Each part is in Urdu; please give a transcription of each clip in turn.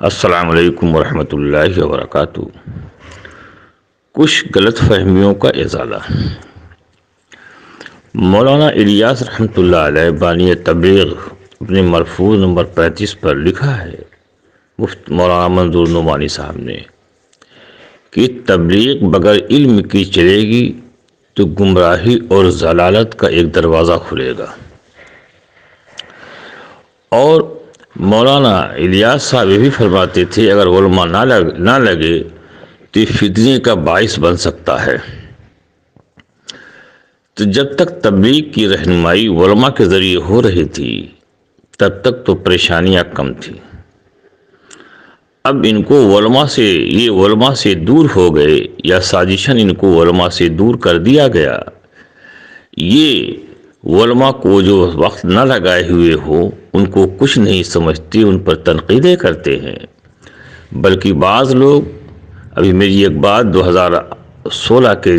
السلام علیکم ورحمۃ اللہ وبرکاتہ۔ کچھ غلط فہمیوں کا ازالہ۔ مولانا الیاس رحمۃ اللہ علیہ بانی تبلیغ اپنے مرفوع نمبر 35 پر لکھا ہے مفتی مولانا منظور نعمانی صاحب نے کہ تبلیغ بغیر علم کی چلے گی تو گمراہی اور ضلالت کا ایک دروازہ کھلے گا، اور مولانا الیاس صاحب یہ بھی فرماتے تھے اگر علماء نہ لگے تو یہ فتنے کا باعث بن سکتا ہے۔ تو جب تک تبلیغ کی رہنمائی علماء کے ذریعے ہو رہی تھی تب تک تو پریشانیاں کم تھیں۔ اب ان کو علماء سے دور ہو گئے یا سازشاً ان کو علماء سے دور کر دیا گیا۔ یہ علماء کو جو وقت نہ لگائے ہوئے ہو ان کو کچھ نہیں سمجھتے، ان پر تنقیدیں کرتے ہیں، بلکہ بعض لوگ ابھی میری ایک بات 2016 کے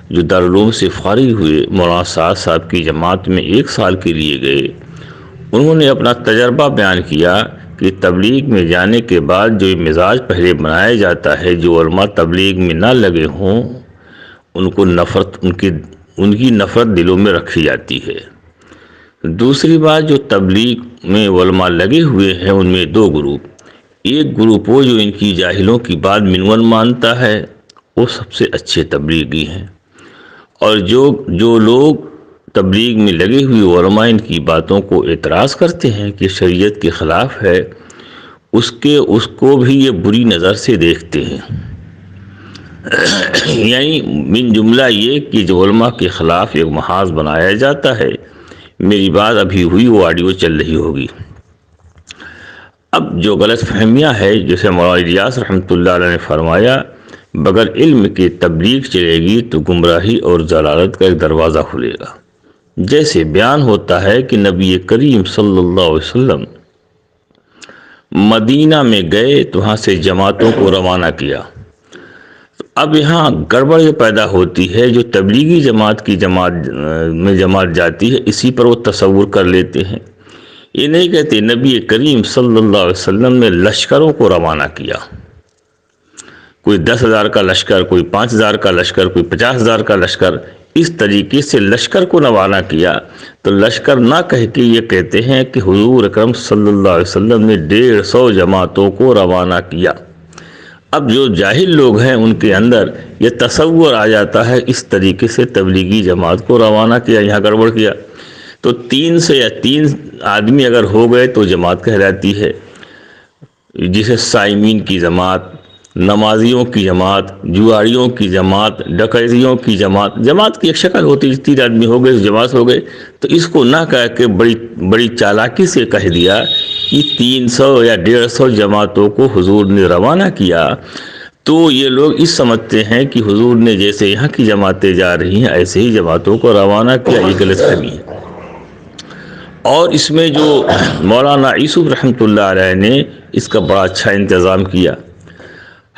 جو دارالعلوم سے فارغ ہوئے مولانا سعد صاحب کی جماعت میں 1 سال کے لیے گئے، انہوں نے اپنا تجربہ بیان کیا کہ تبلیغ میں جانے کے بعد جو مزاج پہلے بنایا جاتا ہے، جو علماء تبلیغ میں نہ لگے ہوں ان کو ان کی نفرت دلوں میں رکھی جاتی ہے۔ دوسری بات، جو تبلیغ میں علماء لگے ہوئے ہیں ان میں 2 گروپ، ایک گروپ وہ جو ان کی جاہلوں کی بات منون مانتا ہے، وہ سب سے اچھے تبلیغی ہیں، اور جو لوگ تبلیغ میں لگے ہوئے علماء ان کی باتوں کو اعتراض کرتے ہیں کہ شریعت کے خلاف ہے، اس کو بھی یہ بری نظر سے دیکھتے ہیں۔ یعنی من جملہ یہ کہ جو علماء کے خلاف ایک محاذ بنایا جاتا ہے، میری بات ابھی ہوئی وہ آڈیو چل رہی ہوگی۔ اب جو غلط فہمیاں ہے، جیسے مولانا الیاس رحمۃ اللہ علیہ نے فرمایا بغیر علم کے تبلیغ چلے گی تو گمراہی اور ضلالت کا ایک دروازہ کھلے گا۔ جیسے بیان ہوتا ہے کہ نبی کریم صلی اللہ علیہ وسلم مدینہ میں گئے تو وہاں سے جماعتوں کو روانہ کیا۔ اب یہاں گڑبڑ یہ پیدا ہوتی ہے، جو تبلیغی جماعت جاتی ہے اسی پر وہ تصور کر لیتے ہیں۔ یہ نہیں کہتے نبی کریم صلی اللہ علیہ وسلم نے لشکروں کو روانہ کیا، کوئی 10,000 کا لشکر، کوئی 5,000 کا لشکر، کوئی 50,000 کا لشکر، اس طریقے سے لشکر کو روانہ کیا۔ تو لشکر نہ کہہ کے یہ کہتے ہیں کہ حضور اکرم صلی اللہ علیہ وسلم نے 150 جماعتوں کو روانہ کیا۔ اب جو جاہل لوگ ہیں ان کے اندر یہ تصور آ جاتا ہے اس طریقے سے تبلیغی جماعت کو روانہ کیا، یہاں گڑبڑ کیا۔ تو 3 آدمی اگر ہو گئے تو جماعت کہلاتی ہے، جسے صائمین کی جماعت، نمازیوں کی جماعت، جواریوں کی جماعت، ڈکیتیوں کی جماعت کی ایک شکل ہوتی ہے۔ 3 آدمی ہو گئے جماعت ہو گئے، تو اس کو نہ کہہ کے بڑی چالاکی سے کہہ دیا کہ 300 یا 150 جماعتوں کو حضور نے روانہ کیا۔ تو یہ لوگ اس سمجھتے ہیں کہ حضور نے جیسے یہاں کی جماعتیں جا رہی ہیں ایسے ہی جماعتوں کو روانہ کیا، یہ غلط فہمی ہے۔ اور اس میں جو مولانا یوسف رحمۃ اللہ علیہ نے اس کا بڑا اچھا انتظام کیا۔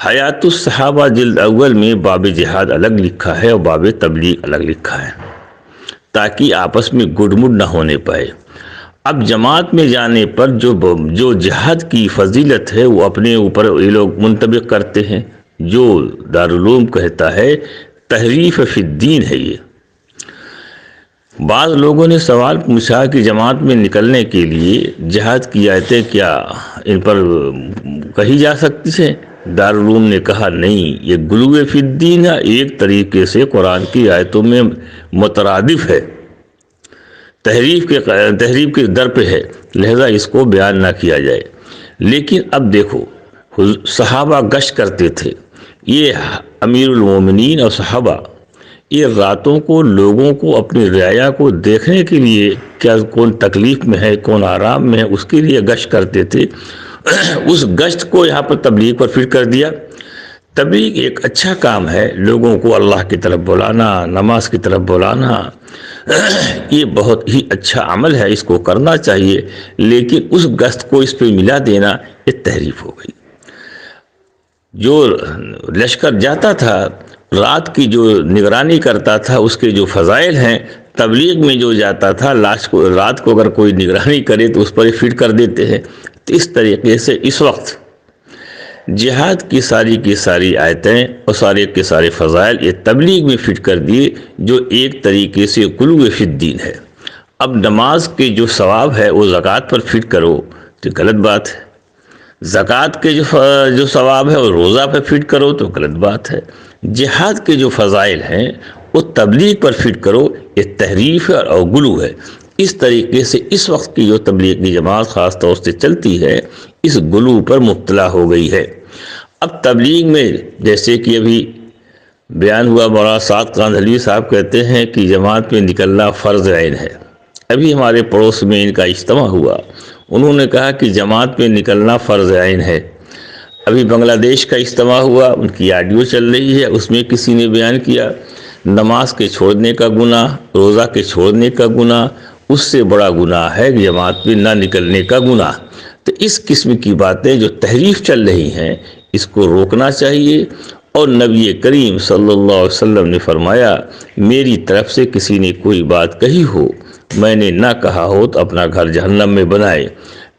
حیات الصحابہ جلد اول میں باب جہاد الگ لکھا ہے اور باب تبلیغ الگ لکھا ہے، تاکہ آپس میں گڈ مڈ نہ ہونے پائے۔ اب جماعت میں جانے پر جو جہاد کی فضیلت ہے وہ اپنے اوپر یہ لوگ منطبق کرتے ہیں۔ جو دارالعلوم کہتا ہے تحریف فی الدین ہے۔ یہ بعض لوگوں نے سوال پوچھا کہ جماعت میں نکلنے کے لیے جہاد کی آیتیں کیا ان پر کہی جا سکتی ہیں؟ دارالعلوم نے کہا نہیں، یہ غلو فی الدین ہے، ایک طریقے سے قرآن کی آیتوں میں مترادف ہے، تحریف کے در پہ ہے، لہذا اس کو بیان نہ کیا جائے۔ لیکن اب دیکھو صحابہ گشت کرتے تھے، یہ امیر المومنین اور صحابہ یہ راتوں کو لوگوں کو اپنی رعایا کو دیکھنے کے لیے کیا کون تکلیف میں ہے کون آرام میں ہے اس کے لیے گشت کرتے تھے۔ اس گشت کو یہاں پر تبلیغ پر فٹ کر دیا۔ تبلیغ ایک اچھا کام ہے، لوگوں کو اللہ کی طرف بلانا، نماز کی طرف بلانا، یہ بہت ہی اچھا عمل ہے، اس کو کرنا چاہیے، لیکن اس گشت کو اس پہ ملا دینا یہ تحریف ہو گئی۔ جو لشکر جاتا تھا رات کی جو نگرانی کرتا تھا اس کے جو فضائل ہیں، تبلیغ میں جو جاتا تھا رات کو اگر کوئی نگرانی کرے تو اس پر فٹ کر دیتے ہیں۔ تو اس طریقے سے اس وقت جہاد کی ساری آیتیں اور سارے کے سارے فضائل یہ تبلیغ میں فٹ کر دیے، جو ایک طریقے سے غلو فی الدین ہے۔ اب نماز کے جو ثواب ہے وہ زکوٰۃ پر فٹ کرو تو غلط بات ہے، زکوٰۃ کے جو ثواب ہے وہ روزہ پہ فٹ کرو تو غلط بات ہے، جہاد کے جو فضائل ہیں وہ تبلیغ پر فٹ کرو، یہ تحریف ہے اور غلو ہے۔ اس طریقے سے اس وقت کی جو تبلیغی جماعت خاص طور سے چلتی ہے اس غلو پر مبتلا ہو گئی ہے۔ اب تبلیغ میں جیسے کہ ابھی بیان ہوا، مولانا سعد کاندھلوی صاحب کہتے ہیں کہ جماعت میں نکلنا فرض عین ہے۔ ابھی ہمارے پڑوس میں ان کا اجتماع ہوا، انہوں نے کہا کہ جماعت میں نکلنا فرض عین ہے۔ ابھی بنگلہ دیش کا اجتماع ہوا، ان کی آڈیو چل رہی ہے، اس میں کسی نے بیان کیا نماز کے چھوڑنے کا گناہ، روزہ کے چھوڑنے کا گناہ اس سے بڑا گناہ ہے جماعت میں نہ نکلنے کا گناہ۔ تو اس قسم کی باتیں جو تحریف چل رہی ہیں اس کو روکنا چاہیے، اور نبی کریم صلی اللہ علیہ وسلم نے فرمایا میری طرف سے کسی نے کوئی بات کہی ہو میں نے نہ کہا ہو تو اپنا گھر جہنم میں بنائے۔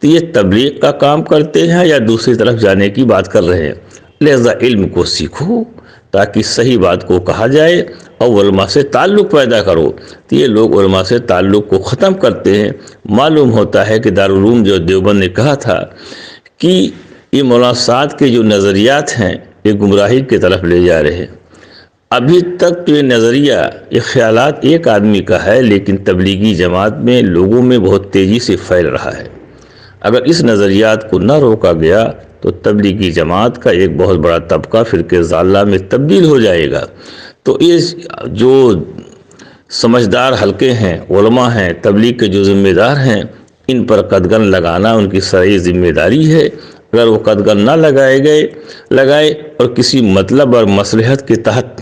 تو یہ تبلیغ کا کام کرتے ہیں یا دوسری طرف جانے کی بات کر رہے ہیں؟ لہذا علم کو سیکھو تاکہ صحیح بات کو کہا جائے اور علماء سے تعلق پیدا کرو۔ تو یہ لوگ علماء سے تعلق کو ختم کرتے ہیں۔ معلوم ہوتا ہے کہ دارالعلوم جو دیوبند نے کہا تھا کہ یہ مولانا سعد کے جو نظریات ہیں یہ گمراہی کی طرف لے جا رہے ہیں، ابھی تک تو یہ نظریہ یہ خیالات ایک آدمی کا ہے لیکن تبلیغی جماعت میں لوگوں میں بہت تیزی سے پھیل رہا ہے۔ اگر اس نظریات کو نہ روکا گیا تو تبلیغی جماعت کا ایک بہت بڑا طبقہ فرقہ ضالہ میں تبدیل ہو جائے گا۔ تو اس جو سمجھدار حلقے ہیں، علماء ہیں، تبلیغ کے جو ذمہ دار ہیں، ان پر قدغن لگانا ان کی شرعی ذمہ داری ہے۔ اگر وہ قدغن نہ لگائے اور کسی مطلب اور مصلحت کے تحت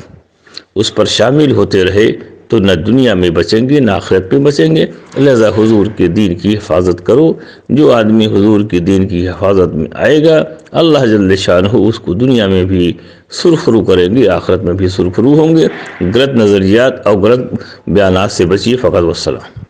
اس پر شامل ہوتے رہے تو نہ دنیا میں بچیں گے نہ آخرت پہ بچیں گے۔ لہذا حضور کے دین کی حفاظت کرو۔ جو آدمی حضور کے دین کی حفاظت میں آئے گا اللہ جل شانہ اس کو دنیا میں بھی سرخرو کریں گے، آخرت میں بھی سرخرو ہوں گے۔ غلط نظریات اور غلط بیانات سے بچیے۔ فقط والسلام۔